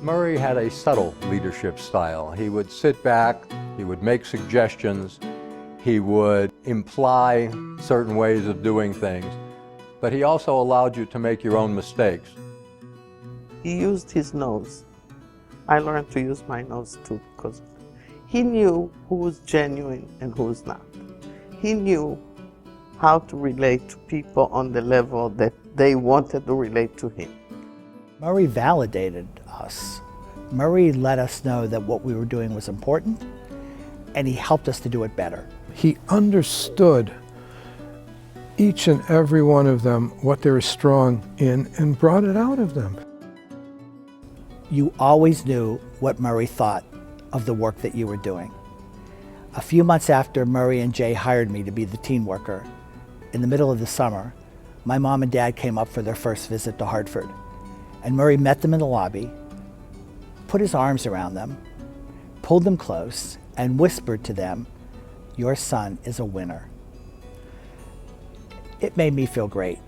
Murry had a subtle leadership style. He would sit back, he would make suggestions, he would imply certain ways of doing things, but he also allowed you to make your own mistakes. He used his nose. I learned to use my nose too, because he knew who was genuine and who was not. He knew how to relate to people on the level that they wanted to relate to him. Murry validated us. Murry let us know that what we were doing was important, and he helped us to do it better. He understood each and every one of them, what they were strong in, and brought it out of them. You always knew what Murry thought of the work that you were doing. A few months after Murry and Jay hired me to be the teen worker, in the middle of the summer, my mom and dad came up for their first visit to Hartford. And Murry met them in the lobby, put his arms around them, pulled them close, and whispered to them, "Your son is a winner." It made me feel great.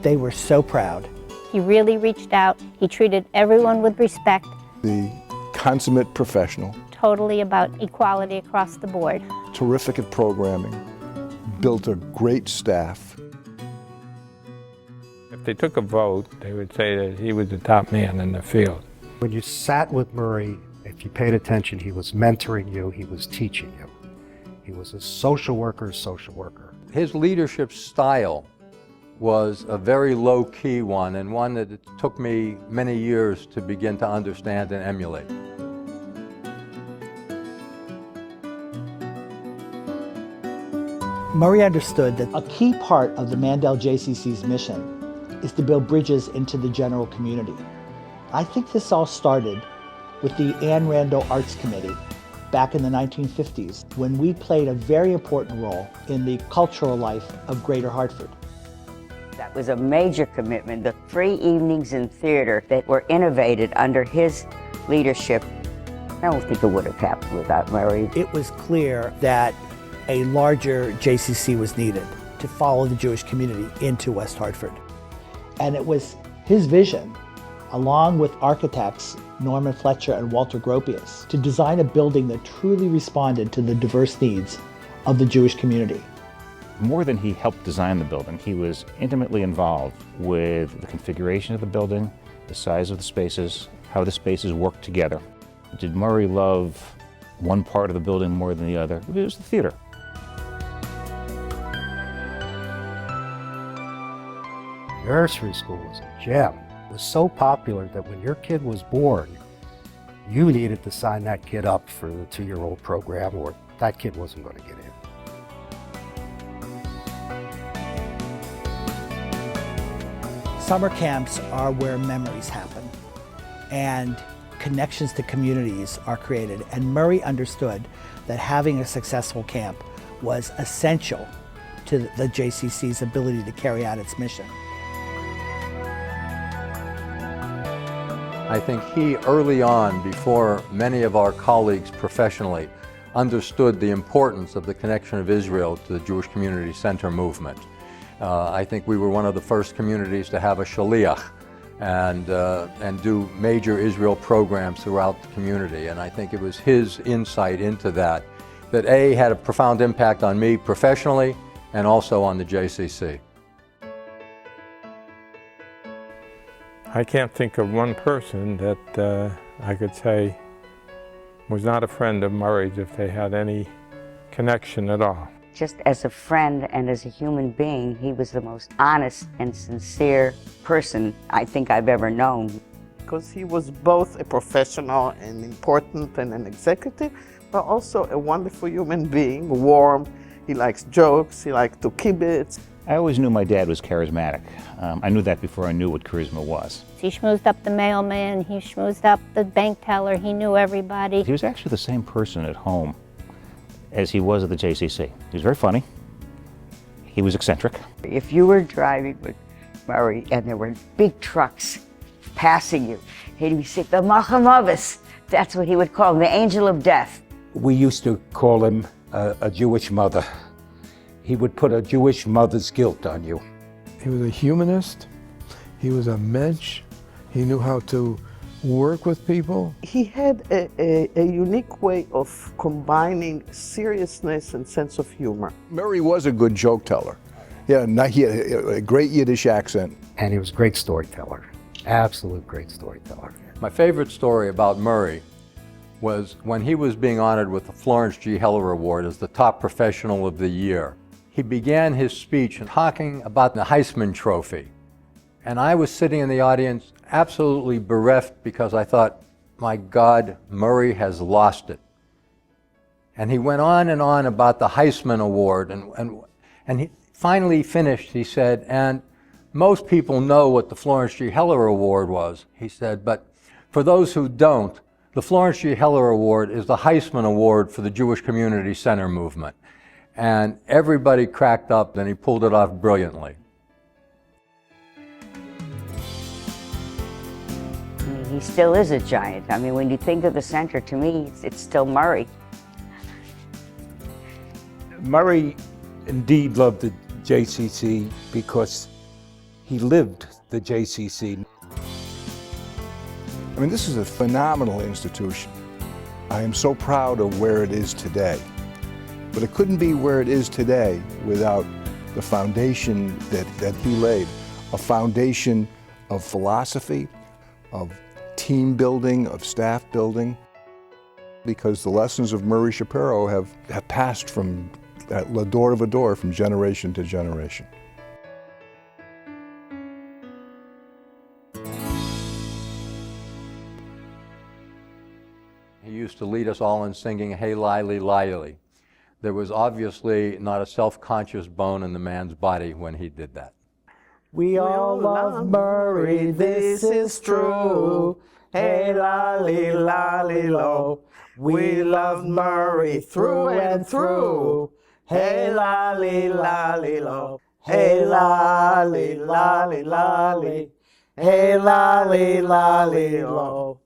They were so proud. He really reached out. He treated everyone with respect. The consummate professional. Totally about equality across the board. Terrific at programming. Built a great staff. If they took a vote, they would say that he was the top man in the field. When you sat with Murry, if you paid attention, he was mentoring you, he was teaching you. He was a social worker's social worker. His leadership style was a very low-key one, and one that it took me many years to begin to understand and emulate. Murry understood that a key part of the Mandell JCC's mission is to build bridges into the general community. I think this all started with the Anne Randall Arts Committee back in the 1950s, when we played a very important role in the cultural life of Greater Hartford. That was a major commitment. The free evenings in theater that were innovated under his leadership, I don't think it would have happened without Murry. It was clear that a larger JCC was needed to follow the Jewish community into West Hartford. And it was his vision, along with architects Norman Fletcher and Walter Gropius, to design a building that truly responded to the diverse needs of the Jewish community. More than he helped design the building, he was intimately involved with the configuration of the building, the size of the spaces, how the spaces worked together. Did Murry love one part of the building more than the other? It was the theater. Nursery school was a gem. It was so popular that when your kid was born, you needed to sign that kid up for the 2-year-old program, or that kid wasn't going to get in. Summer camps are where memories happen and connections to communities are created. And Murry understood that having a successful camp was essential to the JCC's ability to carry out its mission. I think he, early on, before many of our colleagues professionally, understood the importance of the connection of Israel to the Jewish Community Center movement. I think we were one of the first communities to have a shaliach and do major Israel programs throughout the community. And I think it was his insight into that A, had a profound impact on me professionally and also on the JCC. I can't think of one person that I could say was not a friend of Murray's if they had any connection at all. Just as a friend and as a human being, he was the most honest and sincere person I think I've ever known. Because he was both a professional and important and an executive, but also a wonderful human being, warm. He likes jokes, he likes to kibitz. I always knew my dad was charismatic. I knew that before I knew what charisma was. He schmoozed up the mailman, he schmoozed up the bank teller, he knew everybody. He was actually the same person at home as he was at the JCC. He was very funny. He was eccentric. If you were driving with Murray, and there were big trucks passing you. He'd say, the Machamovis. That's what he would call him, the angel of death. We used to call him a Jewish mother. He would put a Jewish mother's guilt on you. He was a humanist. He was a mensch. He knew how to work with people. He had a unique way of combining seriousness and sense of humor. Murry was a good joke teller. Yeah, he had a great Yiddish accent. And he was a great storyteller, absolute great storyteller. My favorite story about Murray was when he was being honored with the Florence G. Heller Award as the top professional of the year. He began his speech talking about the Heisman Trophy. And I was sitting in the audience absolutely bereft because I thought, my God, Murray has lost it. And he went on and on about the Heisman Award, and he finally finished, he said, and most people know what the Florence G. Heller Award was. He said, but for those who don't, the Florence G. Heller Award is the Heisman Award for the Jewish Community Center movement. And everybody cracked up, and he pulled it off brilliantly. I mean, he still is a giant. I mean, when you think of the center, to me, it's still Murray. Murray indeed loved the JCC because he lived the JCC. I mean, this is a phenomenal institution. I am so proud of where it is today. But it couldn't be where it is today without the foundation that he laid, a foundation of philosophy, of team building, of staff building, because the lessons of Murry Shapiro have passed from la door of a door from generation to generation. He used to lead us all in singing Hey Lily Lily. There was obviously not a self-conscious bone in the man's body when he did that. We all love Murray, this is true. Hey lolly lolly lo. We love Murray through and through. Hey lolly lolly lo. Hey lolly lolly lolly. Hey lolly lolly lo.